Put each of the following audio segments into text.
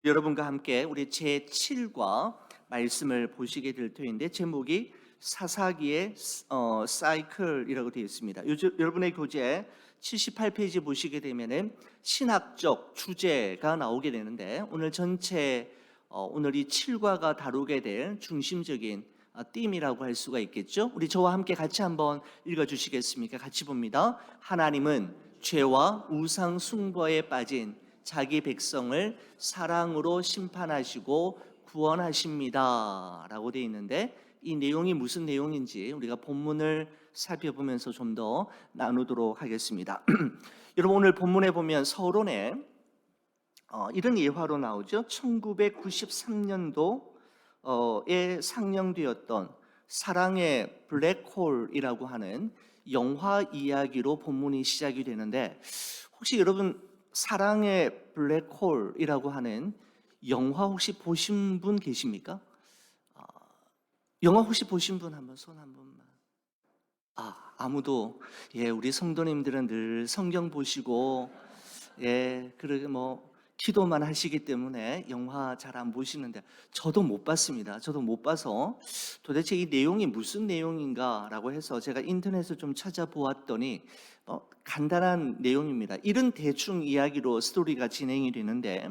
여러분과 함께 우리 제7과 말씀을 보시게 될 터인데 제목이 사사기의 사이클이라고 되어 있습니다. 요즘 여러분의 교재 78페이지 보시게 되면은 신학적 주제가 나오게 되는데 오늘 전체 오늘 이 7과가 다루게 될 중심적인 띠임이라고 할 수가 있겠죠. 우리 저와 함께 같이 한번 읽어 주시겠습니까? 같이 봅니다. 하나님은 죄와 우상 숭배에 빠진 자기 백성을 사랑으로 심판하시고 구원하십니다 라고 되어 있는데 이 내용이 무슨 내용인지 우리가 본문을 살펴보면서 좀 더 나누도록 하겠습니다. 여러분 오늘 본문에 보면 서론에 이런 예화로 나오죠. 1993년도에 상영되었던 사랑의 블랙홀이라고 하는 영화 이야기로 본문이 시작이 되는데 혹시 여러분 사랑의 블랙홀이라고 하는 영화 혹시 보신 분 계십니까? 영화 혹시 보신 분 한번 손 한 번만. 아무도. 예, 우리 성도님들은 늘 성경 보시고 그러게 기도만 하시기 때문에 영화 잘 안 보시는데 저도 못 봤습니다. 저도 못 봐서 도대체 이 내용이 무슨 내용인가라고 해서 제가 인터넷을 좀 찾아보았더니 간단한 내용입니다. 이런 대충 이야기로 스토리가 진행이 되는데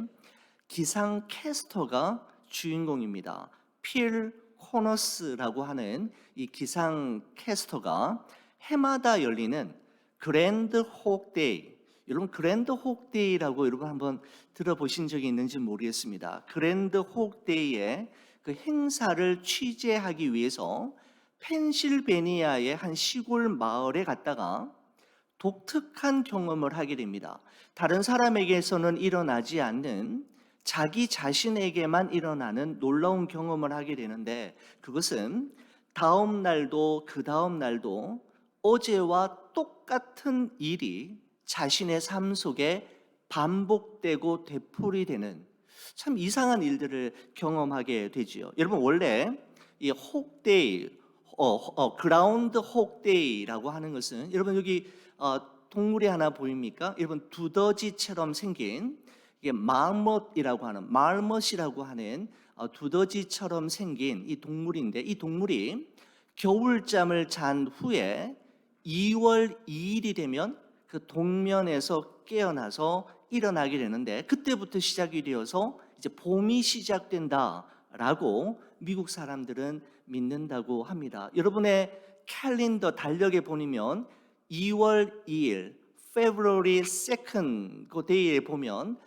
기상 캐스터가 주인공입니다. 필 코너스라고 하는 이 기상 캐스터가 해마다 열리는 그랜드 호크데이, 여러분 그랜드 호크데이라고 여러분 한번 들어보신 적이 있는지 모르겠습니다. 그랜드 호크데이의 그 행사를 취재하기 위해서 펜실베니아의 한 시골 마을에 갔다가 독특한 경험을 하게 됩니다. 다른 사람에게서는 일어나지 않는 자기 자신에게만 일어나는 놀라운 경험을 하게 되는데 그것은 다음 날도 그 다음 날도 어제와 똑같은 일이 자신의 삶 속에 반복되고 되풀이되는 참 이상한 일들을 경험하게 되지요. 여러분 원래 이 혹데이, 그라운드 혹데이라고 하는 것은 여러분 여기 동물이 하나 보입니까? 여러분 두더지처럼 생긴 이게 마르못이라고 하는 두더지처럼 생긴 이 동물인데 이 동물이 겨울잠을 잔 후에 2월 2일이 되면 그 동면에서 깨어나서 일어나게 되는데 그때부터 시작이 되어서 이제 봄이 시작된다라고 미국 사람들은 믿는다고 합니다. 여러분의 캘린더 달력에 보면 2월 2일 February 2nd 그 데이에 보면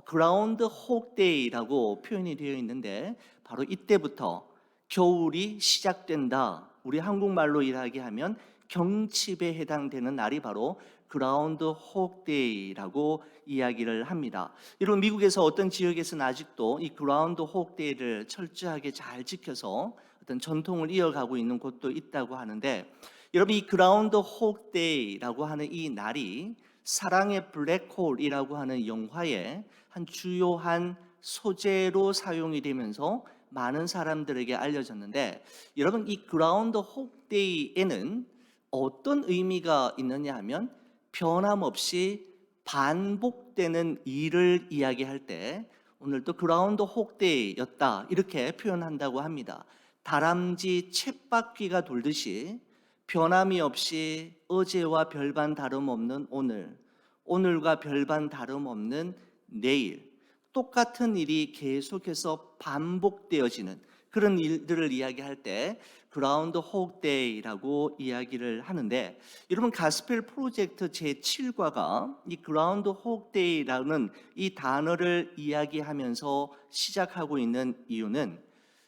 그라운드 호크데이라고 표현이 되어 있는데 바로 이때부터 겨울이 시작된다. 우리 한국말로 이야기하면 경칩에 해당되는 날이 바로 그라운드 호크데이라고 이야기를 합니다. 여러분 미국에서 어떤 지역에서는 아직도 이 그라운드 호크데이를 철저하게 잘 지켜서 어떤 전통을 이어가고 있는 곳도 있다고 하는데 여러분 이 그라운드 호크데이라고 하는 이 날이 사랑의 블랙홀이라고 하는 영화의 한 주요한 소재로 사용이 되면서 많은 사람들에게 알려졌는데 여러분 이 그라운드 호크데이에는 어떤 의미가 있느냐 하면 변함없이 반복되는 일을 이야기할 때 오늘도 그라운드 호크데이였다 이렇게 표현한다고 합니다. 다람쥐 쳇바퀴가 돌듯이 변함이 없이 어제와 별반 다름없는 오늘, 오늘과 별반 다름없는 내일, 똑같은 일이 계속해서 반복되어지는 그런 일들을 이야기할 때 그라운드 호크데이라고 이야기를 하는데 여러분 가스펠 프로젝트 제7과가 이 그라운드 호크데이라는 이 단어를 이야기하면서 시작하고 있는 이유는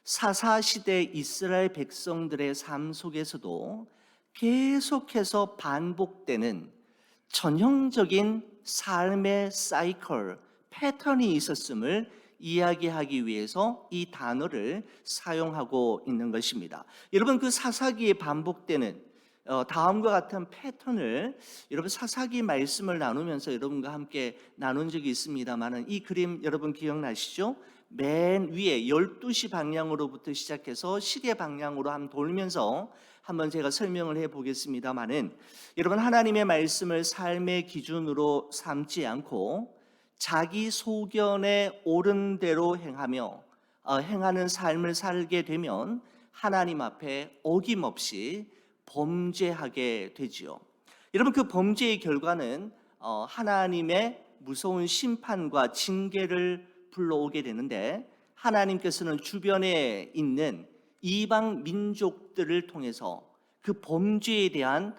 사사시대 이스라엘 백성들의 삶 속에서도 계속해서 반복되는 전형적인 삶의 사이클, 패턴이 있었음을 이야기하기 위해서 이 단어를 사용하고 있는 것입니다. 여러분 그 사사기에 반복되는 다음과 같은 패턴을 여러분 사사기 말씀을 나누면서 여러분과 함께 나눈 적이 있습니다만은 이 그림 여러분 기억나시죠? 맨 위에 12시 방향으로부터 시작해서 시계 방향으로 한번 돌면서 한번 제가 설명을 해 보겠습니다만은 여러분 하나님의 말씀을 삶의 기준으로 삼지 않고 자기 소견에 옳은 대로 행하는 삶을 살게 되면 하나님 앞에 어김없이 범죄하게 되지요. 여러분, 그 범죄의 결과는 하나님의 무서운 심판과 징계를 불러오게 되는데, 하나님께서는 주변에 있는 이방 민족들을 통해서 그 범죄에 대한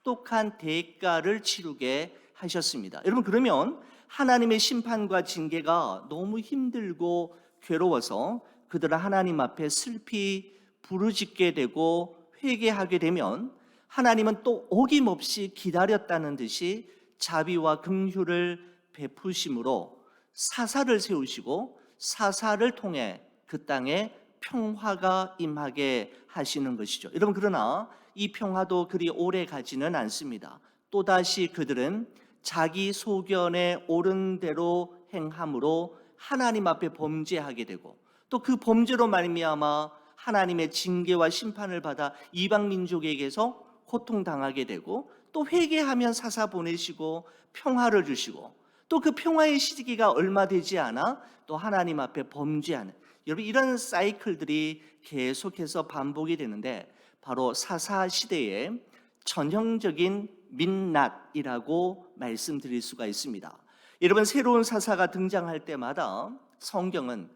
혹독한 대가를 치르게 하셨습니다. 여러분, 그러면 하나님의 심판과 징계가 너무 힘들고 괴로워서 그들은 하나님 앞에 슬피 부르짖게 되고 회개하게 되면, 하나님은 또 어김없이 기다렸다는 듯이 자비와 긍휼을 베푸심으로 사사를 세우시고 사사를 통해 그 땅에 평화가 임하게 하시는 것이죠. 여러분, 그러나 이 평화도 그리 오래 가지는 않습니다. 또다시 그들은 자기 소견에 옳은 대로 행함으로 하나님 앞에 범죄하게 되고, 또 그 범죄로 말미암아 하나님의 징계와 심판을 받아 이방 민족에게서 고통당하게 되고, 또 회개하면 사사 보내시고 평화를 주시고, 또 그 평화의 시기가 얼마 되지 않아 또 하나님 앞에 범죄하는, 여러분, 이런 사이클들이 계속해서 반복이 되는데, 바로 사사 시대의 전형적인 민낯이라고 말씀드릴 수가 있습니다. 여러분, 새로운 사사가 등장할 때마다 성경은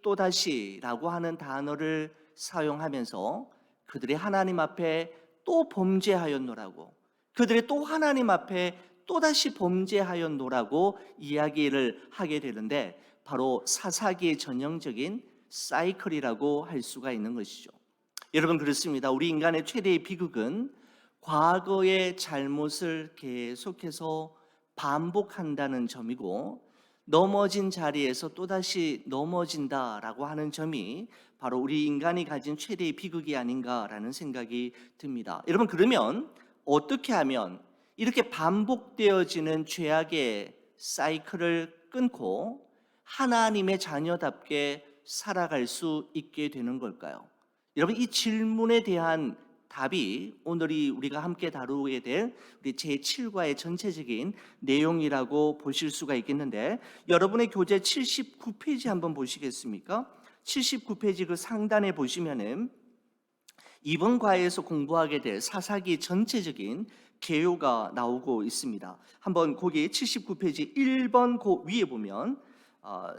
또다시라고 하는 단어를 사용하면서 그들이 하나님 앞에 또 범죄하였노라고, 그들이 또 하나님 앞에 또다시 범죄하였노라고 이야기를 하게 되는데, 바로 사사기의 전형적인 사이클이라고 할 수가 있는 것이죠. 여러분, 그렇습니다. 우리 인간의 최대의 비극은 과거의 잘못을 계속해서 반복한다는 점이고, 넘어진 자리에서 또다시 넘어진다라고 하는 점이 바로 우리 인간이 가진 최대의 비극이 아닌가라는 생각이 듭니다. 여러분, 그러면 어떻게 하면 이렇게 반복되어지는 죄악의 사이클을 끊고 하나님의 자녀답게 살아갈 수 있게 되는 걸까요? 여러분, 이 질문에 대한 답이 오늘이 우리가 함께 다루게 될 우리 제7과의 전체적인 내용이라고 보실 수가 있겠는데, 여러분의 교재 79페이지 한번 보시겠습니까? 79페이지 그 상단에 보시면은 이번 과에서 공부하게 될 사사기 전체적인 개요가 나오고 있습니다. 한번 거기 79페이지 1번 그 위에 보면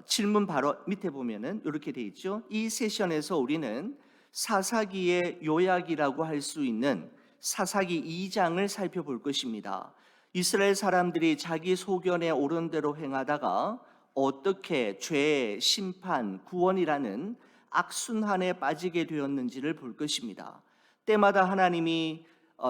질문 바로 밑에 보면은 이렇게 돼 있죠. 이 세션에서 우리는 사사기의 요약이라고 할 수 있는 사사기 2장을 살펴볼 것입니다. 이스라엘 사람들이 자기 소견에 옳은 대로 행하다가 어떻게 죄, 심판, 구원이라는 악순환에 빠지게 되었는지를 볼 것입니다. 때마다 하나님이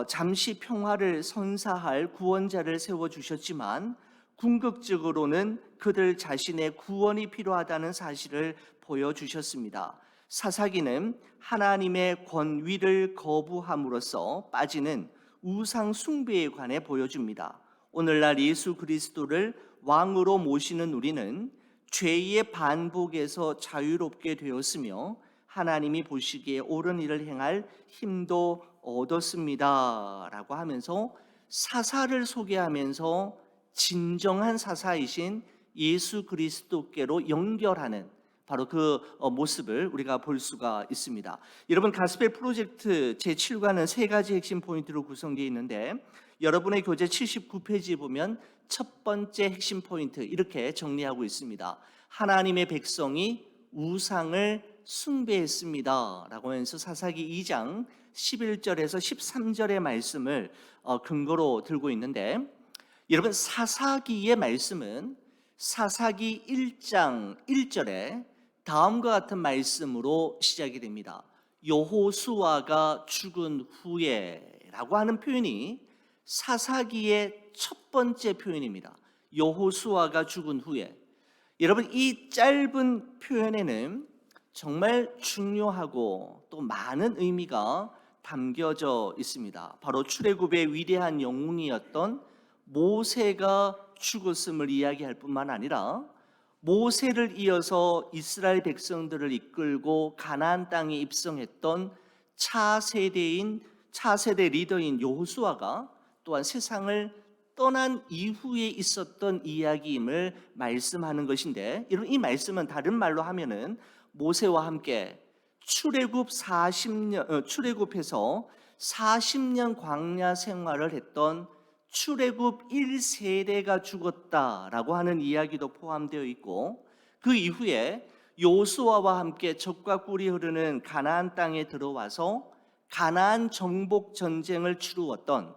잠시 평화를 선사할 구원자를 세워주셨지만, 궁극적으로는 그들 자신의 구원이 필요하다는 사실을 보여주셨습니다. 사사기는 하나님의 권위를 거부함으로써 빠지는 우상 숭배에 관해 보여줍니다. 오늘날 예수 그리스도를 왕으로 모시는 우리는 죄의 반복에서 자유롭게 되었으며 하나님이 보시기에 옳은 일을 행할 힘도 얻었습니다 라고 하면서 사사를 소개하면서 진정한 사사이신 예수 그리스도께로 연결하는 바로 그 모습을 우리가 볼 수가 있습니다. 여러분, 가스펠 프로젝트 제7과는 세 가지 핵심 포인트로 구성되어 있는데, 여러분의 교재 79페이지에 보면 첫 번째 핵심 포인트 이렇게 정리하고 있습니다. 하나님의 백성이 우상을 숭배했습니다 라고 하면서 사사기 2장 11절에서 13절의 말씀을 근거로 들고 있는데, 여러분, 사사기의 말씀은 사사기 1장 1절에 다음과 같은 말씀으로 시작이 됩니다. 여호수아가 죽은 후에 라고 하는 표현이 사사기의 첫 번째 표현입니다. 여호수아가 죽은 후에. 여러분, 이 짧은 표현에는 정말 중요하고 또 많은 의미가 담겨져 있습니다. 바로 출애굽의 위대한 영웅이었던 모세가 죽었음을 이야기할 뿐만 아니라, 모세를 이어서 이스라엘 백성들을 이끌고 가나안 땅에 입성했던 차세대 리더인 여호수아가 또한 세상을 떠난 이후에 있었던 이야기임을 말씀하는 것인데, 여러분 이 말씀은 다른 말로 하면은 모세와 함께 출애굽해서 40년 광야 생활을 했던 출애굽 1세대가 죽었다라고 하는 이야기도 포함되어 있고, 그 이후에 요수아와 함께 젖과 꿀이 흐르는 가나안 땅에 들어와서 가나안 정복 전쟁을 치루었던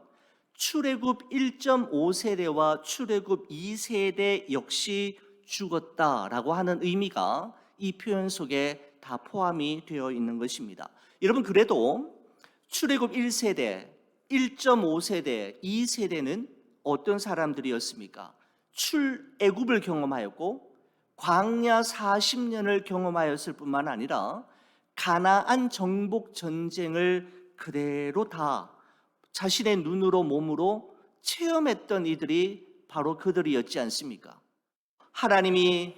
출애굽 1.5세대와 출애굽 2세대 역시 죽었다라고 하는 의미가 이 표현 속에 다 포함이 되어 있는 것입니다. 여러분, 그래도 출애굽 1세대, 1.5세대, 2세대는 어떤 사람들이었습니까? 출애굽을 경험하였고 광야 40년을 경험하였을 뿐만 아니라 가나안 정복 전쟁을 그대로 다 자신의 눈으로 몸으로 체험했던 이들이 바로 그들이었지 않습니까? 하나님이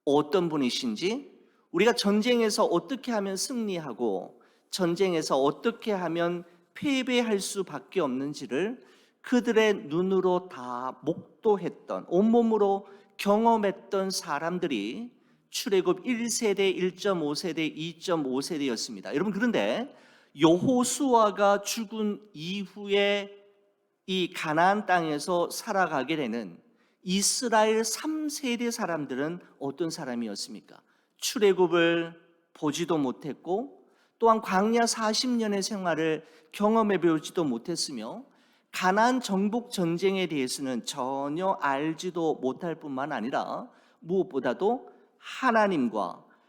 어떤 분이신지, 우리가 전쟁에서 어떻게 하면 승리하고 전쟁에서 어떻게 하면 패배할 수밖에 없는지를 그들의 눈으로 다 목도했던, 온몸으로 경험했던 사람들이 출애굽 1세대, 1.5세대, 2.5세대였습니다. 여러분, 그런데 여호수아가 죽은 이후에 이 가나안 땅에서 살아가게 되는 이스라엘 3세대 사람들은 어떤 사람이었습니까? 출애굽을 보지도 못했고 또한 광야 40년의 생활을 경험해 보지도 못했으며 가나안 정복 전쟁에 대해서는 전혀 알지도 못할 뿐만 아니라 무엇보다도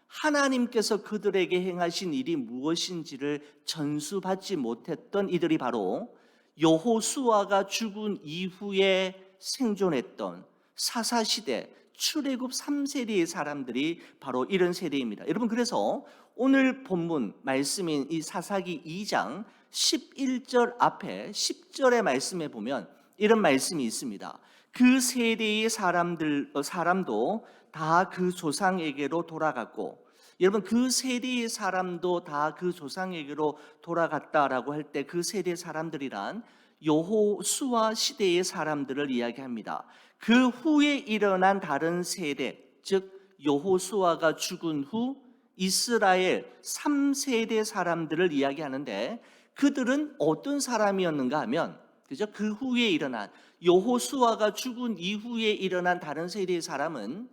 하나님께서 그들에게 행하신 일이 무엇인지를 전수받지 못했던 이들이 바로 여호수아가 죽은 이후에 생존했던 사사시대 출애굽 3세대의 사람들이 바로 이런 세대입니다. 여러분, 그래서 오늘 본문 말씀인 이 사사기 2장 11절 앞에 10절의 말씀에 보면 이런 말씀이 있습니다. 그 세대의 사람도 다 그 조상에게로 돌아갔고, 여러분 그 세대의 사람도 다 그 조상에게로 돌아갔다라고 할 때 그 세대 사람들이란 여호수아 시대의 사람들을 이야기합니다. 그 후에 일어난 다른 세대, 즉 여호수아가 죽은 후 이스라엘 3세대 사람들을 이야기하는데, 그들은 어떤 사람이었는가 하면, 그죠? 그 후에 일어난 여호수아가 죽은 이후에 일어난 다른 세대의 사람은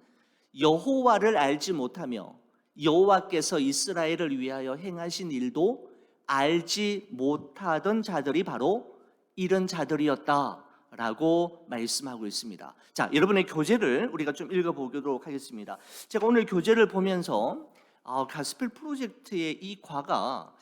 여호와를 알지 못하며 여호와께서 이스라엘을 위하여 행하신 일도 알지 못하던 자들이 바로 이런 자들이었다라고 말씀하고 있습니다. 자, 여러분의 교재를 우리가 좀 읽어보도록 하겠습니다. 제가 오늘 교재를 보면서 가스펠 프로젝트의 이 과가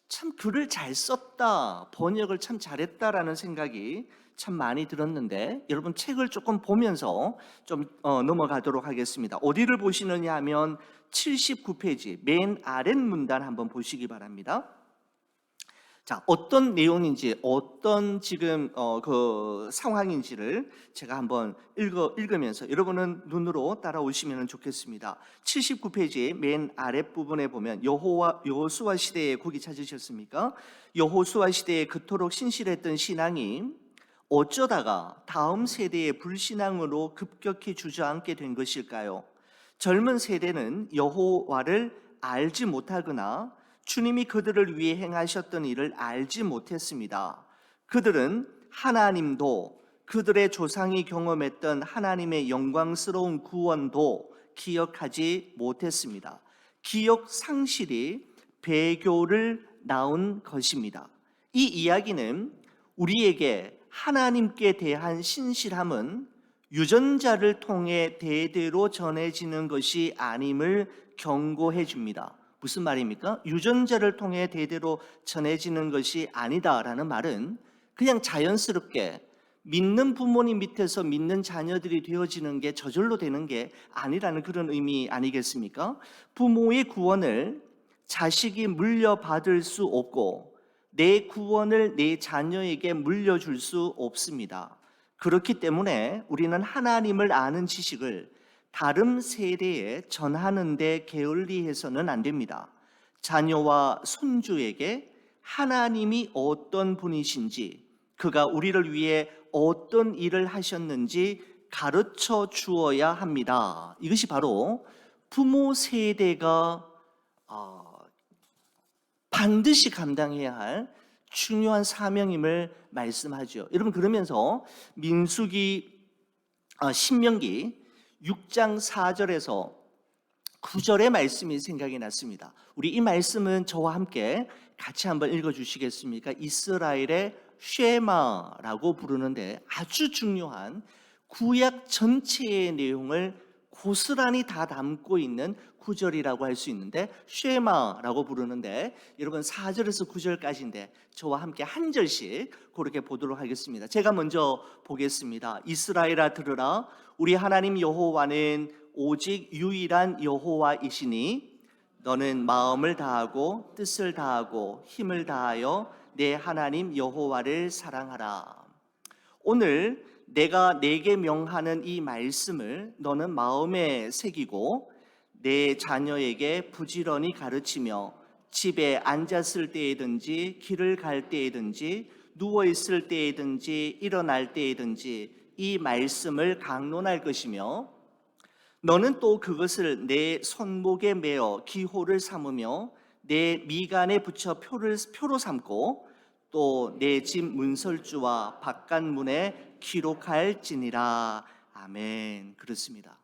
참 글을 잘 썼다, 번역을 참 잘했다라는 생각이 참 많이 들었는데, 여러분 책을 조금 보면서 좀 넘어가도록 하겠습니다. 어디를 보시느냐 하면 79페이지 맨 아랫 문단 한번 보시기 바랍니다. 자, 어떤 내용인지, 어떤 지금 그 상황인지를 제가 한번 읽으면서 여러분은 눈으로 따라오시면 좋겠습니다. 79페이지 맨 아랫부분에 보면 여호수아 시대에 거기 찾으셨습니까? 여호수아 시대에 그토록 신실했던 신앙이 어쩌다가 다음 세대의 불신앙으로 급격히 주저앉게 된 것일까요? 젊은 세대는 여호와를 알지 못하거나 주님이 그들을 위해 행하셨던 일을 알지 못했습니다. 그들은 하나님도 그들의 조상이 경험했던 하나님의 영광스러운 구원도 기억하지 못했습니다. 기억 상실이 배교를 낳은 것입니다. 이 이야기는 우리에게 하나님께 대한 신실함은 유전자를 통해 대대로 전해지는 것이 아님을 경고해 줍니다. 무슨 말입니까? 유전자를 통해 대대로 전해지는 것이 아니다라는 말은 그냥 자연스럽게 믿는 부모님 밑에서 믿는 자녀들이 되어지는 게 저절로 되는 게 아니라는 그런 의미 아니겠습니까? 부모의 구원을 자식이 물려받을 수 없고 내 구원을 내 자녀에게 물려줄 수 없습니다. 그렇기 때문에 우리는 하나님을 아는 지식을 다른 세대에 전하는 데 게을리해서는 안 됩니다. 자녀와 손주에게 하나님이 어떤 분이신지, 그가 우리를 위해 어떤 일을 하셨는지 가르쳐 주어야 합니다. 이것이 바로 부모 세대가 반드시 감당해야 할 중요한 사명임을 말씀하죠. 여러분, 그러면서 신명기 6장 4절에서 9절의 말씀이 생각이 났습니다. 우리 이 말씀은 저와 함께 같이 한번 읽어주시겠습니까? 이스라엘의 쉐마라고 부르는데 아주 중요한 구약 전체의 내용을 고스란히 다 담고 있는 구절이라고 할 수 있는데, 쉐마라고 부르는데, 여러분 4절에서 9절까지인데 저와 함께 한 절씩 그렇게 보도록 하겠습니다. 제가 먼저 보겠습니다. 이스라엘아 들으라, 우리 하나님 여호와는 오직 유일한 여호와이시니 너는 마음을 다하고 뜻을 다하고 힘을 다하여 내 하나님 여호와를 사랑하라. 오늘 내가 내게 명하는 이 말씀을 너는 마음에 새기고 내 자녀에게 부지런히 가르치며 집에 앉았을 때에든지 길을 갈 때에든지 누워있을 때에든지 일어날 때에든지 이 말씀을 강론할 것이며, 너는 또 그것을 내 손목에 매어 기호를 삼으며 내 미간에 붙여 표로 삼고 또 내 집 문설주와 바깥문에 기록할지니라. 아멘. 그렇습니다.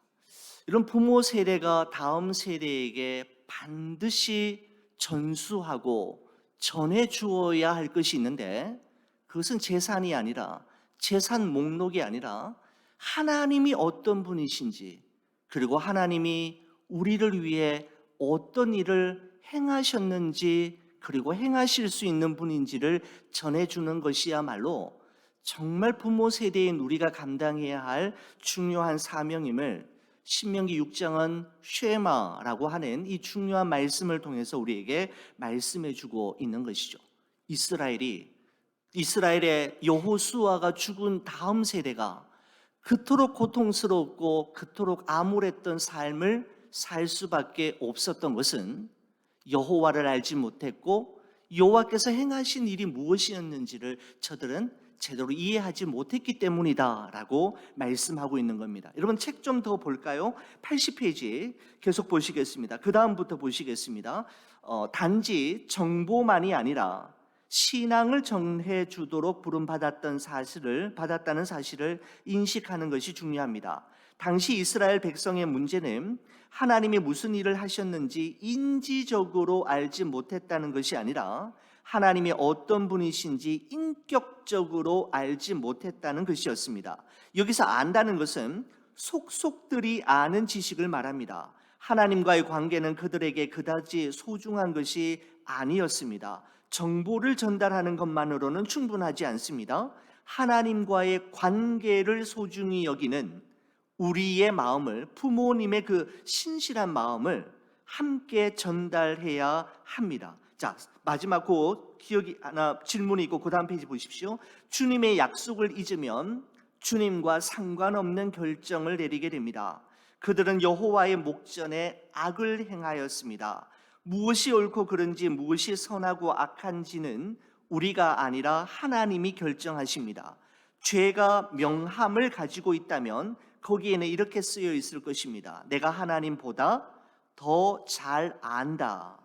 이런 부모 세대가 다음 세대에게 반드시 전수하고 전해 주어야 할 것이 있는데, 그것은 재산이 아니라, 재산 목록이 아니라 하나님이 어떤 분이신지, 그리고 하나님이 우리를 위해 어떤 일을 행하셨는지, 그리고 행하실 수 있는 분인지를 전해주는 것이야말로 정말 부모 세대인 우리가 감당해야 할 중요한 사명임을 신명기 6장은 쉐마라고 하는 이 중요한 말씀을 통해서 우리에게 말씀해주고 있는 것이죠. 이스라엘의 여호수아가 죽은 다음 세대가 그토록 고통스럽고 그토록 암울했던 삶을 살 수밖에 없었던 것은 여호와를 알지 못했고 여호와께서 행하신 일이 무엇이었는지를 저들은 제대로 이해하지 못했기 때문이다라고 말씀하고 있는 겁니다. 여러분, 책 좀 더 볼까요? 80페이지 계속 보시겠습니다. 그 다음부터 보시겠습니다. 단지 정보만이 아니라 신앙을 전해 주도록 부름받았다는 사실을 인식하는 것이 중요합니다. 당시 이스라엘 백성의 문제는 하나님이 무슨 일을 하셨는지 인지적으로 알지 못했다는 것이 아니라 하나님이 어떤 분이신지 인격적으로 알지 못했다는 것이었습니다. 여기서 안다는 것은 속속들이 아는 지식을 말합니다. 하나님과의 관계는 그들에게 그다지 소중한 것이 아니었습니다. 정보를 전달하는 것만으로는 충분하지 않습니다. 하나님과의 관계를 소중히 여기는 우리의 마음을, 부모님의 그 신실한 마음을 함께 전달해야 합니다. 자, 마지막 질문이 있고 그 다음 페이지 보십시오. 주님의 약속을 잊으면 주님과 상관없는 결정을 내리게 됩니다. 그들은 여호와의 목전에 악을 행하였습니다. 무엇이 옳고 그른지, 무엇이 선하고 악한지는 우리가 아니라 하나님이 결정하십니다. 죄가 명함을 가지고 있다면 거기에는 이렇게 쓰여 있을 것입니다. 내가 하나님보다 더 잘 안다.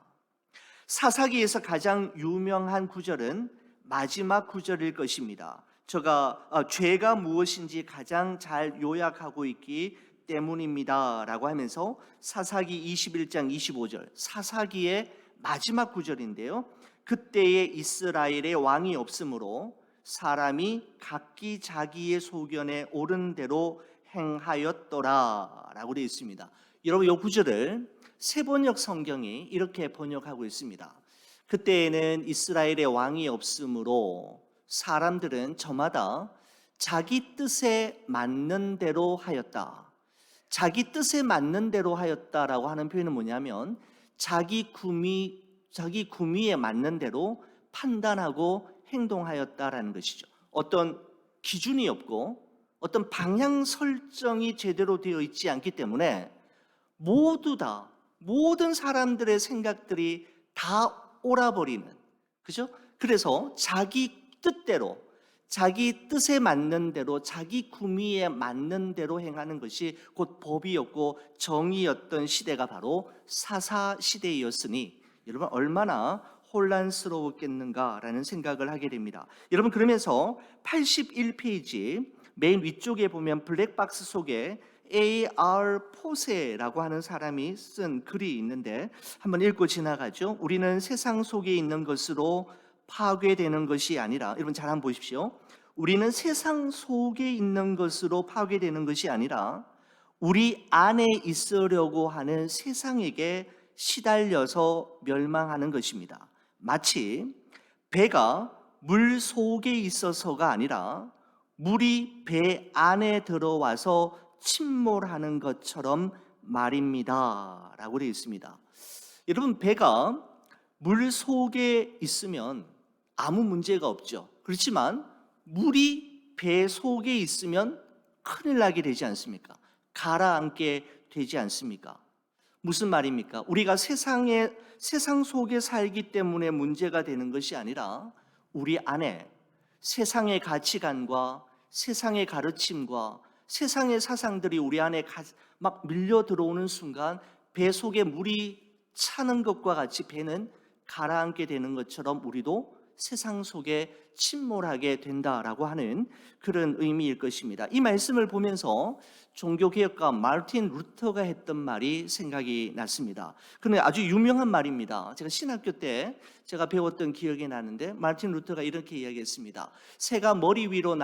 사사기에서 가장 유명한 구절은 마지막 구절일 것입니다. 죄가 무엇인지 가장 잘 요약하고 있기 때문입니다 라고 하면서 사사기 21장 25절, 사사기의 마지막 구절인데요, 그때에 이스라엘의 왕이 없으므로 사람이 각기 자기의 소견에 옳은 대로 행하였더라 라고 되어 있습니다. 여러분, 이 구절을 세번역 성경이 이렇게 번역하고 있습니다. 그때에는 이스라엘의 왕이 없으므로 사람들은 저마다 자기 뜻에 맞는 대로 하였다. 자기 뜻에 맞는 대로 하였다라고 하는 표현은 뭐냐면 자기 구미에 맞는 대로 판단하고 행동하였다라는 것이죠. 어떤 기준이 없고 어떤 방향 설정이 제대로 되어 있지 않기 때문에 모든 사람들의 생각들이 다 옳아버리는, 그죠? 그래서 자기 뜻대로, 자기 뜻에 맞는 대로, 자기 구미에 맞는 대로 행하는 것이 곧 법이었고 정의였던 시대가 바로 사사 시대였으니 여러분 얼마나 혼란스러웠겠는가라는 생각을 하게 됩니다. 여러분 그러면서 81페이지 맨 위쪽에 보면 블랙박스 속에 A.R. 포세라고 하는 사람이 쓴 글이 있는데 한번 읽고 지나가죠. 우리는 세상 속에 있는 것으로 파괴되는 것이 아니라, 여러분 잘 한번 보십시오. 우리는 세상 속에 있는 것으로 파괴되는 것이 아니라 우리 안에 있으려고 하는 세상에게 시달려서 멸망하는 것입니다. 마치 배가 물 속에 있어서가 아니라 물이 배 안에 들어와서 침몰하는 것처럼 말입니다 라고 되어 있습니다. 여러분 배가 물 속에 있으면 아무 문제가 없죠. 그렇지만 물이 배 속에 있으면 큰일 나게 되지 않습니까? 가라앉게 되지 않습니까? 무슨 말입니까? 우리가 세상 속에 살기 때문에 문제가 되는 것이 아니라 우리 안에 세상의 가치관과 세상의 가르침과 세상의 사상들이 우리 안에 막 밀려 들어오는 순간 배 속에 물이 차는 것과 같이 배는 가라앉게 되는 것처럼 우리도 세상 속에 침몰하게 된다라고 하는 그런 의미일 것입니다. 이 말씀을 보면서 종교개혁가 마르틴 루터가 했던 말이 생각이 났습니다. 그런데 아주 유명한 말입니다. 제가 신학교 때 제가 배웠던 기억이 나는데 마르틴 루터가 이렇게 이야기했습니다. 새가 머리 위로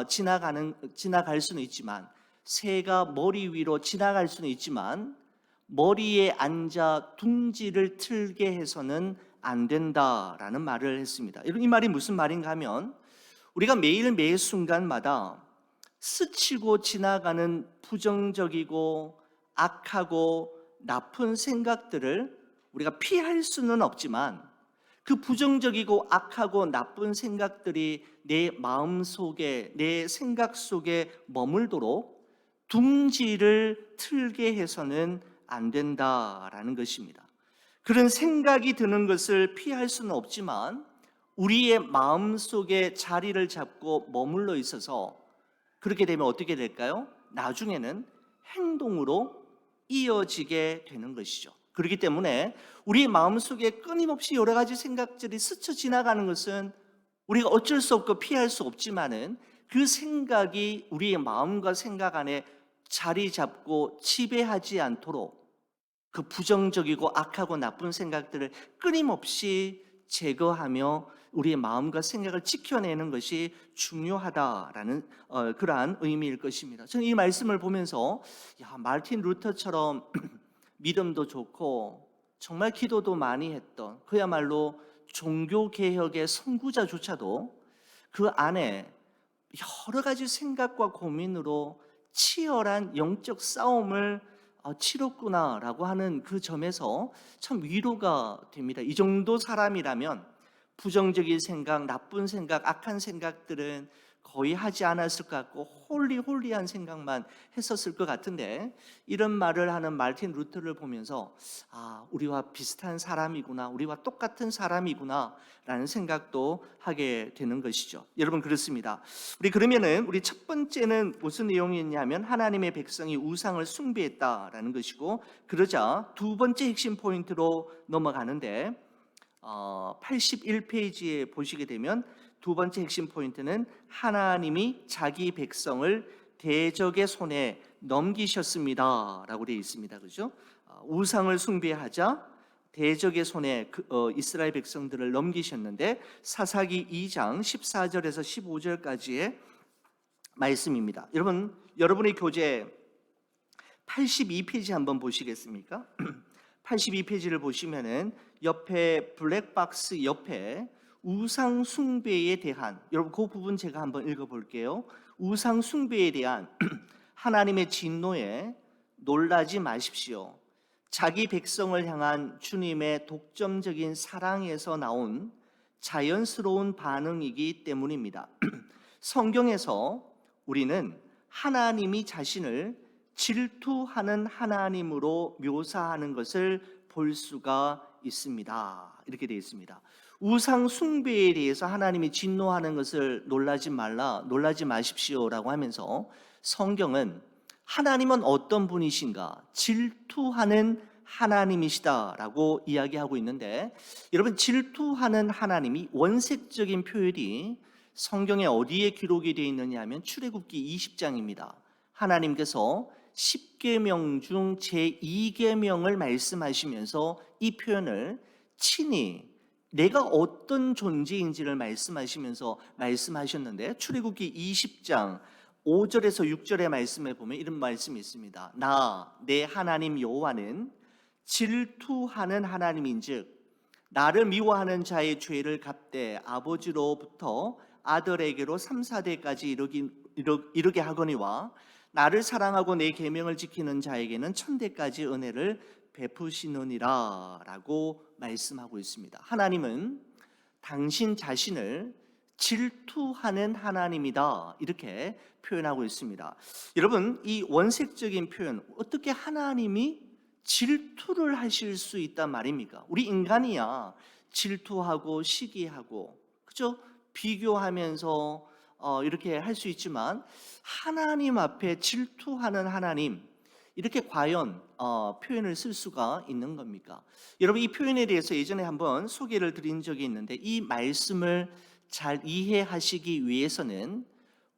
지나갈 수는 있지만 새가 머리 위로 지나갈 수는 있지만 머리에 앉아 둥지를 틀게 해서는 안 된다라는 말을 했습니다. 이 말이 무슨 말인가 하면 우리가 매일 매 순간마다 스치고 지나가는 부정적이고 악하고 나쁜 생각들을 우리가 피할 수는 없지만 그 부정적이고 악하고 나쁜 생각들이 내 마음 속에, 내 생각 속에 머물도록 둥지를 틀게 해서는 안 된다라는 것입니다. 그런 생각이 드는 것을 피할 수는 없지만 우리의 마음 속에 자리를 잡고 머물러 있어서 그렇게 되면 어떻게 될까요? 나중에는 행동으로 이어지게 되는 것이죠. 그렇기 때문에 우리 마음속에 끊임없이 여러 가지 생각들이 스쳐 지나가는 것은 우리가 어쩔 수 없고 피할 수 없지만은 그 생각이 우리의 마음과 생각 안에 자리 잡고 지배하지 않도록 그 부정적이고 악하고 나쁜 생각들을 끊임없이 제거하며 우리의 마음과 생각을 지켜내는 것이 중요하다라는 그러한 의미일 것입니다. 저는 이 말씀을 보면서 마르틴 루터처럼 믿음도 좋고 정말 기도도 많이 했던 그야말로 종교개혁의 선구자조차도 그 안에 여러 가지 생각과 고민으로 치열한 영적 싸움을 치렀구나라고 하는 그 점에서 참 위로가 됩니다. 이 정도 사람이라면 부정적인 생각, 나쁜 생각, 악한 생각들은 거의 하지 않았을 것 같고 홀리한 생각만 했었을 것 같은데 이런 말을 하는 마르틴 루터를 보면서 우리와 비슷한 사람이구나, 우리와 똑같은 사람이구나 라는 생각도 하게 되는 것이죠. 여러분 그렇습니다. 우리 첫 번째는 무슨 내용이었냐면 하나님의 백성이 우상을 숭배했다라는 것이고 그러자 두 번째 핵심 포인트로 넘어가는데 81페이지에 보시게 되면 두 번째 핵심 포인트는 하나님이 자기 백성을 대적의 손에 넘기셨습니다 라고 되어 있습니다. 그죠? 우상을 숭배하자 대적의 손에 이스라엘 백성들을 넘기셨는데 사사기 2장 14절에서 15절까지의 말씀입니다. 여러분의 교재 82페이지 한번 보시겠습니까? 82페이지를 보시면은 옆에 블랙박스 옆에 우상 숭배에 대한 여러분 그 부분 제가 한번 읽어볼게요. 우상 숭배에 대한 하나님의 진노에 놀라지 마십시오. 자기 백성을 향한 주님의 독점적인 사랑에서 나온 자연스러운 반응이기 때문입니다. 성경에서 우리는 하나님이 자신을 질투하는 하나님으로 묘사하는 것을 볼 수가 있습니다. 이렇게 되어 있습니다. 우상 숭배에 대해서 하나님이 진노하는 것을 놀라지 마십시오라고 하면서 성경은 하나님은 어떤 분이신가? 질투하는 하나님이시다라고 이야기하고 있는데, 여러분, 질투하는 하나님이 원색적인 표현이 성경에 어디에 기록이 되어 있느냐 하면 출애굽기 20장입니다. 하나님께서 10계명 중 제2계명을 말씀하시면서 이 표현을 친히 내가 어떤 존재인지를 말씀하셨는데, 출애굽기 20장 5절에서 6절의 말씀에 보면 이런 말씀이 있습니다. 나 내 하나님 여호와는 질투하는 하나님인즉 나를 미워하는 자의 죄를 갚되 아버지로부터 아들에게로 3, 4대까지 이르게 하거니와 나를 사랑하고 내 계명을 지키는 자에게는 1000대까지 은혜를 베푸시느니라 라고 말씀하고 있습니다. 하나님은 당신 자신을 질투하는 하나님이다, 이렇게 표현하고 있습니다. 여러분, 이 원색적인 표현, 어떻게 하나님이 질투를 하실 수 있단 말입니까? 우리 인간이야 질투하고 시기하고, 그죠? 비교하면서 이렇게 할 수 있지만 하나님 앞에 질투하는 하나님, 이렇게 과연 표현을 쓸 수가 있는 겁니까? 여러분, 이 표현에 대해서 예전에 한번 소개를 드린 적이 있는데, 이 말씀을 잘 이해하시기 위해서는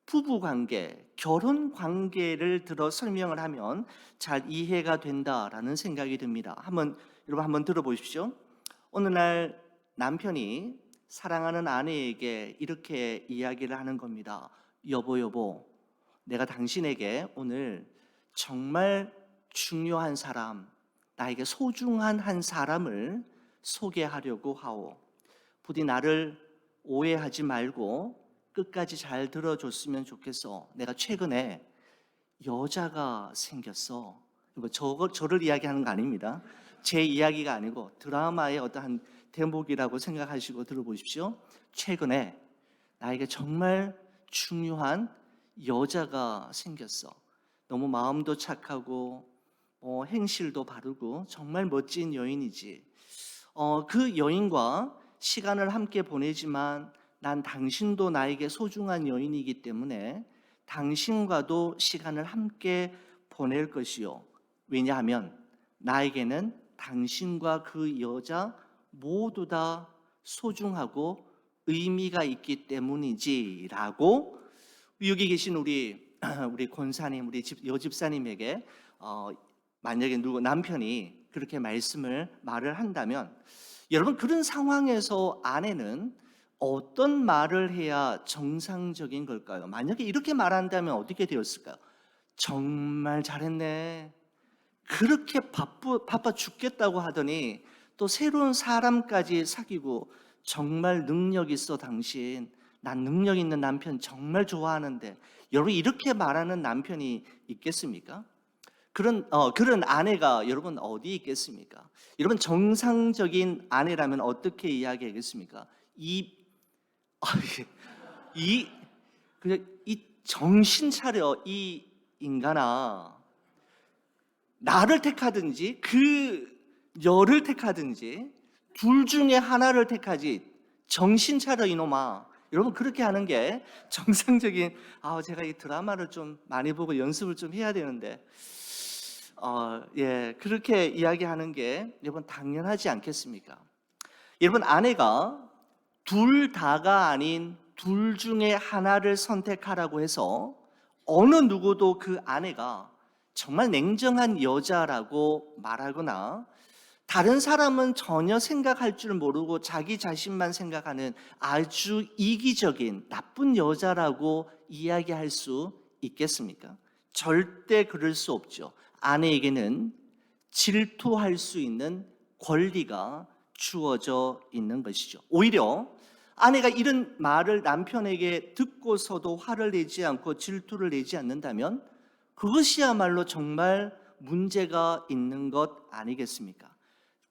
부부관계, 결혼관계를 들어 설명을 하면 잘 이해가 된다라는 생각이 듭니다. 여러분 한번 들어보십시오. 어느 날 남편이 사랑하는 아내에게 이렇게 이야기를 하는 겁니다. 여보, 내가 당신에게 오늘 정말 중요한 사람, 나에게 소중한 한 사람을 소개하려고 하오. 부디 나를 오해하지 말고 끝까지 잘 들어줬으면 좋겠어. 내가 최근에 여자가 생겼어. 저를 이야기하는 거 아닙니다. 제 이야기가 아니고 드라마의 어떠한 대목이라고 생각하시고 들어보십시오. 최근에 나에게 정말 중요한 여자가 생겼어. 너무 마음도 착하고 행실도 바르고 정말 멋진 여인이지. 그 여인과 시간을 함께 보내지만 난 당신도 나에게 소중한 여인이기 때문에 당신과도 시간을 함께 보낼 것이요. 왜냐하면 나에게는 당신과 그 여자 모두 다 소중하고 의미가 있기 때문이지라고 여기 계신 우리 권사님, 우리 여집사님에게 만약에 남편이 그렇게 말을 한다면, 여러분, 그런 상황에서 아내는 어떤 말을 해야 정상적인 걸까요? 만약에 이렇게 말한다면 어떻게 되었을까요? 정말 잘했네. 그렇게 바빠 죽겠다고 하더니 또 새로운 사람까지 사귀고, 정말 능력 있어 당신. 난 능력 있는 남편 정말 좋아하는데. 여러분, 이렇게 말하는 남편이 있겠습니까? 그런 아내가 여러분 어디 있겠습니까? 여러분, 정상적인 아내라면 어떻게 이야기하겠습니까? 그냥 이 정신 차려, 이 인간아. 나를 택하든지 그 여를 택하든지 둘 중에 하나를 택하지. 정신 차려 이놈아. 여러분, 그렇게 하는 게 정상적인, 제가 이 드라마를 좀 많이 보고 연습을 좀 해야 되는데, 그렇게 이야기하는 게 여러분 당연하지 않겠습니까? 여러분, 아내가 둘 다가 아닌 둘 중에 하나를 선택하라고 해서 어느 누구도 그 아내가 정말 냉정한 여자라고 말하거나 다른 사람은 전혀 생각할 줄 모르고 자기 자신만 생각하는 아주 이기적인 나쁜 여자라고 이야기할 수 있겠습니까? 절대 그럴 수 없죠. 아내에게는 질투할 수 있는 권리가 주어져 있는 것이죠. 오히려 아내가 이런 말을 남편에게 듣고서도 화를 내지 않고 질투를 내지 않는다면 그것이야말로 정말 문제가 있는 것 아니겠습니까?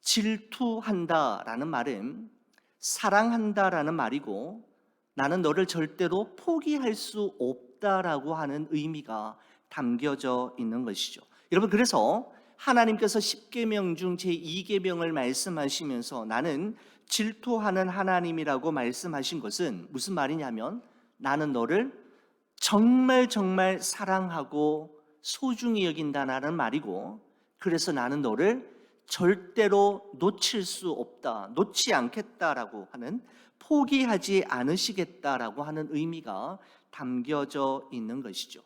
질투한다라는 말은 사랑한다라는 말이고, 나는 너를 절대로 포기할 수 없다라고 하는 의미가 담겨져 있는 것이죠. 여러분, 그래서 하나님께서 10계명 중 제2계명을 말씀하시면서 나는 질투하는 하나님이라고 말씀하신 것은 무슨 말이냐면, 나는 너를 정말 정말 사랑하고 소중히 여긴다는 말이고, 그래서 나는 너를 절대로 놓칠 수 없다, 놓지 않겠다라고 하는, 포기하지 않으시겠다라고 하는 의미가 담겨져 있는 것이죠.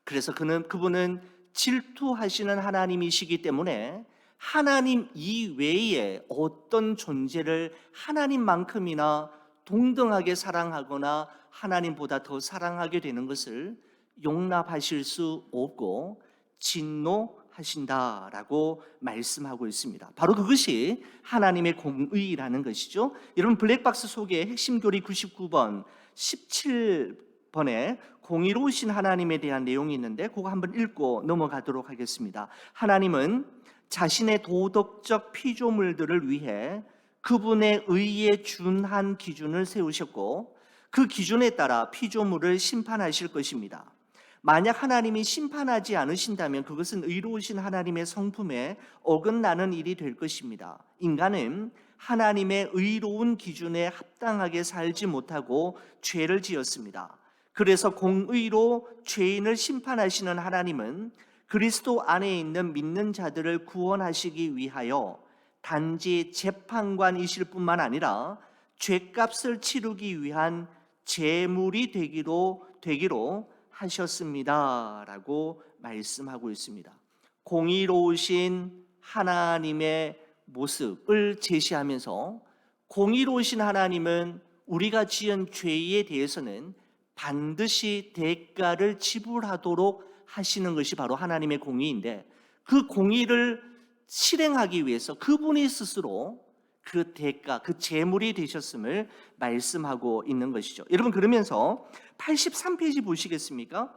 그래서 그분은 질투하시는 하나님이시기 때문에 하나님 이외에 어떤 존재를 하나님만큼이나 동등하게 사랑하거나 하나님보다 더 사랑하게 되는 것을 용납하실 수 없고 진노하신다라고 말씀하고 있습니다. 바로 그것이 하나님의 공의라는 것이죠. 여러분, 블랙박스 속에 핵심 교리 99번, 17번에 공의로우신 하나님에 대한 내용이 있는데 그거 한번 읽고 넘어가도록 하겠습니다. 하나님은 자신의 도덕적 피조물들을 위해 그분의 의에 준한 기준을 세우셨고 그 기준에 따라 피조물을 심판하실 것입니다. 만약 하나님이 심판하지 않으신다면 그것은 의로우신 하나님의 성품에 어긋나는 일이 될 것입니다. 인간은 하나님의 의로운 기준에 합당하게 살지 못하고 죄를 지었습니다. 그래서 공의로 죄인을 심판하시는 하나님은 그리스도 안에 있는 믿는 자들을 구원하시기 위하여 단지 재판관이실 뿐만 아니라 죄값을 치르기 위한 제물이 되기로 하셨습니다 라고 말씀하고 있습니다. 공의로우신 하나님의 모습을 제시하면서, 공의로우신 하나님은 우리가 지은 죄에 대해서는 반드시 대가를 지불하도록 하시는 것이 바로 하나님의 공의인데, 그 공의를 실행하기 위해서 그분이 스스로 그 대가, 그 제물이 되셨음을 말씀하고 있는 것이죠. 여러분, 그러면서 83페이지 보시겠습니까?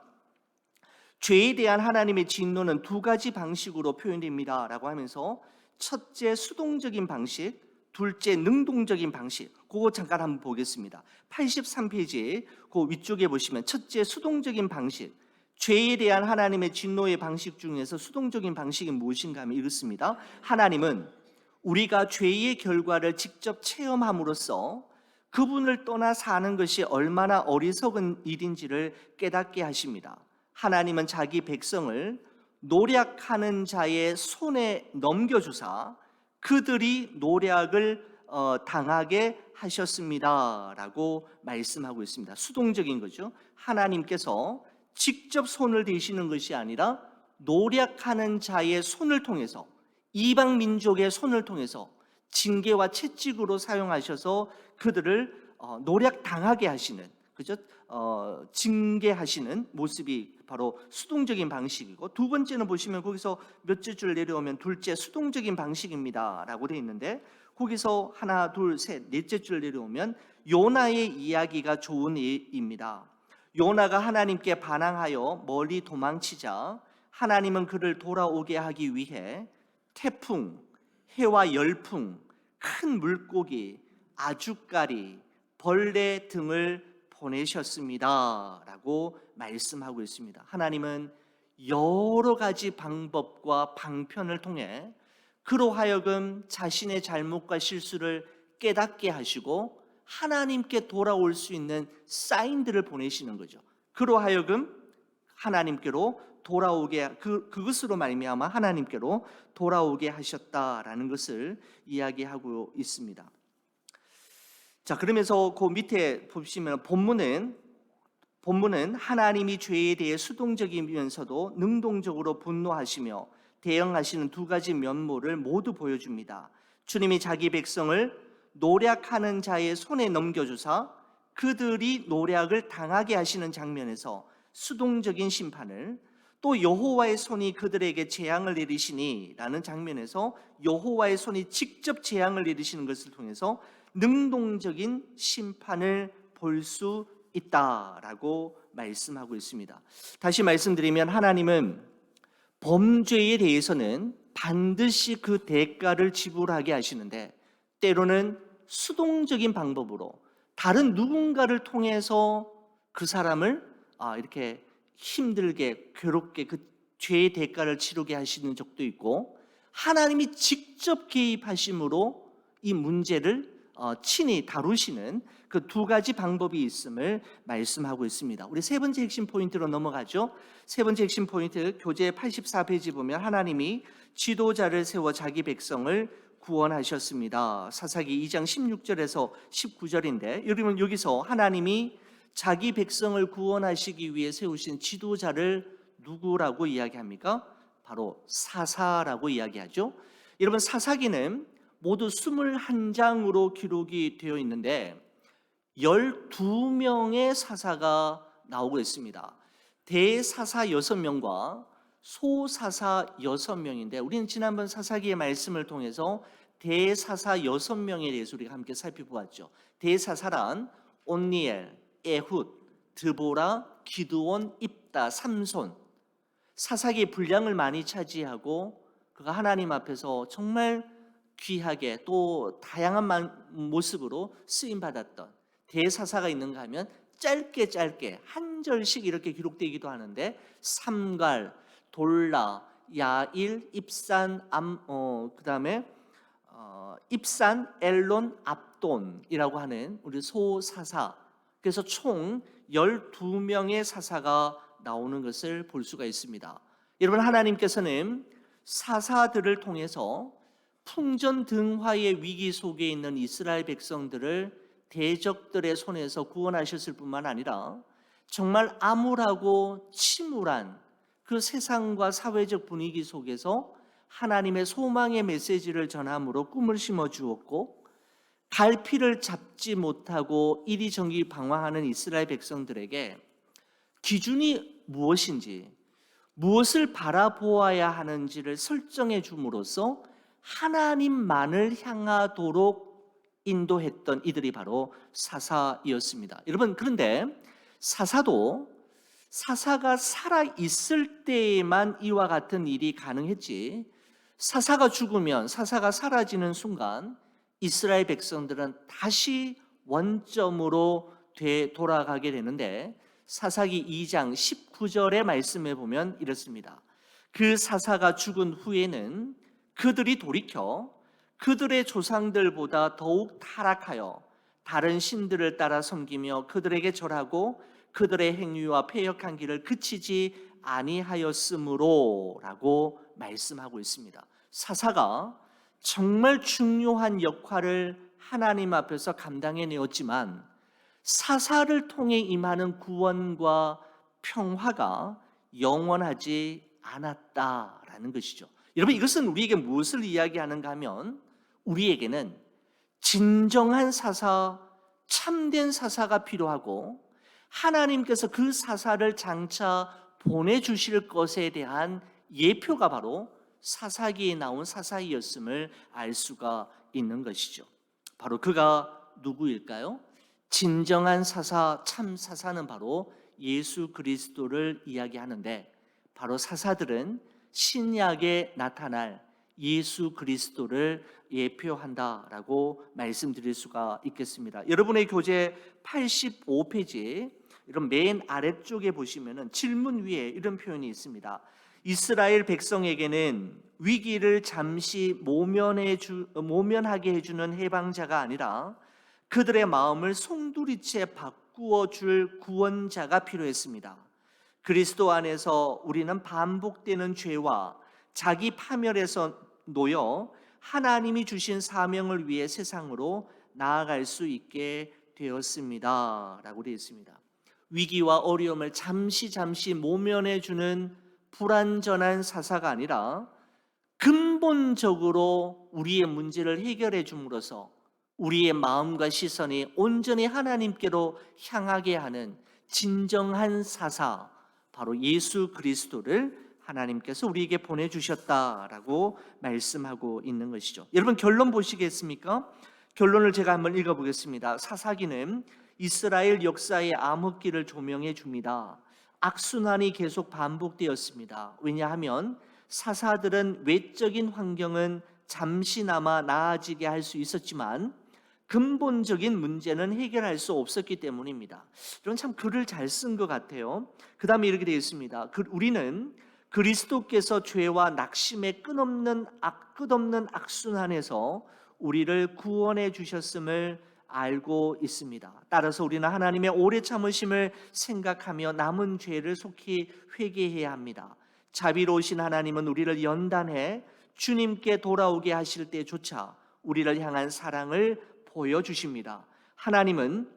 죄에 대한 하나님의 진노는 두 가지 방식으로 표현됩니다 라고 하면서, 첫째 수동적인 방식, 둘째 능동적인 방식, 그거 잠깐 한번 보겠습니다. 83페이지 그 위쪽에 보시면 첫째 수동적인 방식, 죄에 대한 하나님의 진노의 방식 중에서 수동적인 방식이 무엇인가 하면 이렇습니다. 하나님은 우리가 죄의 결과를 직접 체험함으로써 그분을 떠나 사는 것이 얼마나 어리석은 일인지를 깨닫게 하십니다. 하나님은 자기 백성을 노력하는 자의 손에 넘겨주사 그들이 노력을 당하게 하셨습니다 라고 말씀하고 있습니다. 수동적인 거죠. 하나님께서 직접 손을 대시는 것이 아니라 노력하는 자의 손을 통해서, 이방 민족의 손을 통해서 징계와 채찍으로 사용하셔서 그들을 노력당하게 하시는, 그죠? 징계하시는 모습이 바로 수동적인 방식이고, 두 번째는 보시면 거기서 몇 줄 내려오면 둘째 수동적인 방식입니다 라고 되어 있는데, 거기서 하나 둘 셋 넷째 줄 내려오면 요나의 이야기가 좋은 예입니다. 요나가 하나님께 반항하여 멀리 도망치자 하나님은 그를 돌아오게 하기 위해 태풍, 해와 열풍, 큰 물고기, 아주까리, 벌레 등을 보내셨습니다 라고 말씀하고 있습니다. 하나님은 여러 가지 방법과 방편을 통해 그로 하여금 자신의 잘못과 실수를 깨닫게 하시고 하나님께 돌아올 수 있는 사인들을 보내시는 거죠. 그로 하여금 하나님께로 돌아오게, 그것으로 말미암아 하나님께로 돌아오게 하셨다라는 것을 이야기하고 있습니다. 자, 그러면서 그 밑에 보시면 본문은 하나님이 죄에 대해 수동적이면서도 능동적으로 분노하시며 대응하시는 두 가지 면모를 모두 보여줍니다. 주님이 자기 백성을 노력하는 자의 손에 넘겨주사 그들이 노력을 당하게 하시는 장면에서 수동적인 심판을, 또 여호와의 손이 그들에게 재앙을 내리시니 라는 장면에서 여호와의 손이 직접 재앙을 내리시는 것을 통해서 능동적인 심판을 볼 수 있다라고 말씀하고 있습니다. 다시 말씀드리면 하나님은 범죄에 대해서는 반드시 그 대가를 지불하게 하시는데, 때로는 수동적인 방법으로 다른 누군가를 통해서 그 사람을 이렇게 힘들게 괴롭게 그 죄의 대가를 치르게 하시는 적도 있고, 하나님이 직접 개입하심으로 이 문제를 친히 다루시는 그 두 가지 방법이 있음을 말씀하고 있습니다. 우리 세 번째 핵심 포인트로 넘어가죠. 세 번째 핵심 포인트, 교재 84페이지 보면 하나님이 지도자를 세워 자기 백성을 구원하셨습니다. 사사기 2장 16절에서 19절인데, 여러분 여기서 하나님이 자기 백성을 구원하시기 위해 세우신 지도자를 누구라고 이야기합니까? 바로 사사라고 이야기하죠. 여러분, 사사기는 모두 21장으로 기록이 되어 있는데 12명의 사사가 나오고 있습니다. 대사사 6명과 소사사 6명인데, 우리는 지난번 사사기의 말씀을 통해서 대사사 6명에 대해서 우리가 함께 살펴보았죠. 대사사란 온니엘, 에훗, 드보라, 기드온, 입다, 삼손, 사사기의 분량을 많이 차지하고 그가 하나님 앞에서 정말 귀하게 또 다양한 모습으로 쓰임받았던 대사사가 있는가 하면 짧게 한 절씩 이렇게 기록되기도 하는데, 삼갈, 돌라, 야일, 입산, 그다음에 입산, 엘론, 압돈이라고 하는 우리 소사사, 그래서 총 12명의 사사가 나오는 것을 볼 수가 있습니다. 여러분, 하나님께서는 사사들을 통해서 풍전등화의 위기 속에 있는 이스라엘 백성들을 대적들의 손에서 구원하셨을 뿐만 아니라 정말 암울하고 침울한 그 세상과 사회적 분위기 속에서 하나님의 소망의 메시지를 전함으로 꿈을 심어 주었고, 갈피를 잡지 못하고 이리저리 방황하는 이스라엘 백성들에게 기준이 무엇인지, 무엇을 바라보아야 하는지를 설정해 줌으로써 하나님만을 향하도록 인도했던 이들이 바로 사사이었습니다. 여러분, 그런데 사사가 살아있을 때에만 이와 같은 일이 가능했지, 사사가 죽으면, 사사가 사라지는 순간 이스라엘 백성들은 다시 원점으로 돌아가게 되는데, 사사기 2장 19절의 말씀에 보면 이렇습니다. 그 사사가 죽은 후에는 그들이 돌이켜 그들의 조상들보다 더욱 타락하여 다른 신들을 따라 섬기며 그들에게 절하고 그들의 행위와 패역한 길을 그치지 아니하였으므로 라고 말씀하고 있습니다. 사사가 정말 중요한 역할을 하나님 앞에서 감당해내었지만 사사를 통해 임하는 구원과 평화가 영원하지 않았다라는 것이죠. 여러분, 이것은 우리에게 무엇을 이야기하는가 하면, 우리에게는 진정한 사사, 참된 사사가 필요하고 하나님께서 그 사사를 장차 보내주실 것에 대한 예표가 바로 사사기에 나온 사사이었음을 알 수가 있는 것이죠. 바로 그가 누구일까요? 진정한 사사, 참 사사는 바로 예수 그리스도를 이야기하는데, 바로 사사들은 신약에 나타날 예수 그리스도를 예표한다라고 말씀드릴 수가 있겠습니다. 여러분의 교재 85페이지 이런 맨 아래쪽에 보시면은 질문 위에 이런 표현이 있습니다. 이스라엘 백성에게는 위기를 잠시 모면하게 해주는 해방자가 아니라 그들의 마음을 송두리째 바꾸어 줄 구원자가 필요했습니다. 그리스도 안에서 우리는 반복되는 죄와 자기 파멸에서 놓여 하나님이 주신 사명을 위해 세상으로 나아갈 수 있게 되었습니다 라고 되어 있습니다. 위기와 어려움을 잠시 모면해 주는 불완전한 사사가 아니라 근본적으로 우리의 문제를 해결해 줌으로써 우리의 마음과 시선이 온전히 하나님께로 향하게 하는 진정한 사사, 바로 예수 그리스도를 하나님께서 우리에게 보내주셨다라고 말씀하고 있는 것이죠. 여러분, 결론 보시겠습니까? 결론을 제가 한번 읽어보겠습니다. 사사기는 이스라엘 역사의 암흑기를 조명해 줍니다. 악순환이 계속 반복되었습니다. 왜냐하면 사사들은 외적인 환경은 잠시나마 나아지게 할 수 있었지만 근본적인 문제는 해결할 수 없었기 때문입니다. 이런 참 글을 잘 쓴 것 같아요. 그 다음에 이렇게 되어 있습니다. 우리는 그리스도께서 죄와 낙심의 끝없는 악순환에서 우리를 구원해 주셨음을 알고 있습니다. 따라서 우리는 하나님의 오래 참으심을 생각하며 남은 죄를 속히 회개해야 합니다. 자비로우신 하나님은 우리를 연단해 주님께 돌아오게 하실 때조차 우리를 향한 사랑을 보여주십니다. 하나님은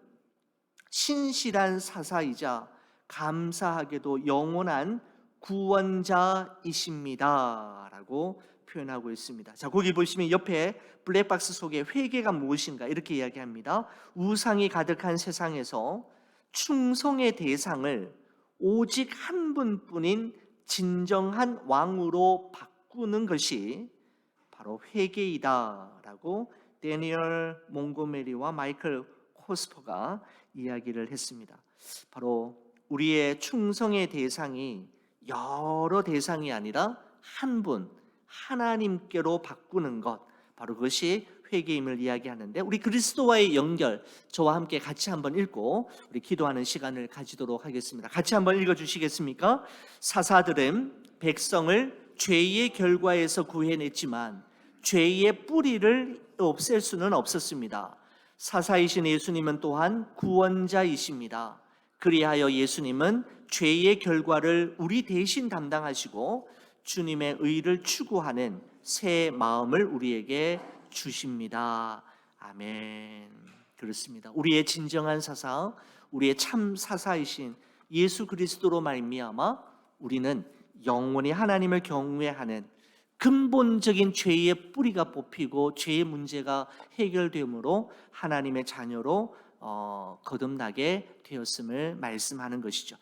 신실한 사사이자 감사하게도 영원한 구원자이십니다 라고 표현하고 있습니다. 자, 거기 보시면 옆에 블랙박스 속에 회개가 무엇인가 이렇게 이야기합니다. 우상이 가득한 세상에서 충성의 대상을 오직 한 분뿐인 진정한 왕으로 바꾸는 것이 바로 회개이다라고 데니얼 몽고메리와 마이클 코스퍼가 이야기를 했습니다. 바로 우리의 충성의 대상이 여러 대상이 아니라 한 분, 하나님께로 바꾸는 것, 바로 그것이 회개임을 이야기하는데, 우리 그리스도와의 연결, 저와 함께 같이 한번 읽고 우리 기도하는 시간을 가지도록 하겠습니다. 같이 한번 읽어주시겠습니까? 사사들은 백성을 죄의 결과에서 구해냈지만 죄의 뿌리를 없앨 수는 없었습니다. 사사이신 예수님은 또한 구원자이십니다. 그리하여 예수님은 죄의 결과를 우리 대신 담당하시고 주님의 의를 추구하는 새 마음을 우리에게 주십니다. 아멘. 그렇습니다. 우리의 진정한 사사, 우리의 참 사사이신 예수 그리스도로 말미암아 우리는 영원히 하나님을 경외하는 근본적인 죄의 뿌리가 뽑히고 죄의 문제가 해결되므로 하나님의 자녀로 거듭나게 되었음을 말씀하는 것이죠.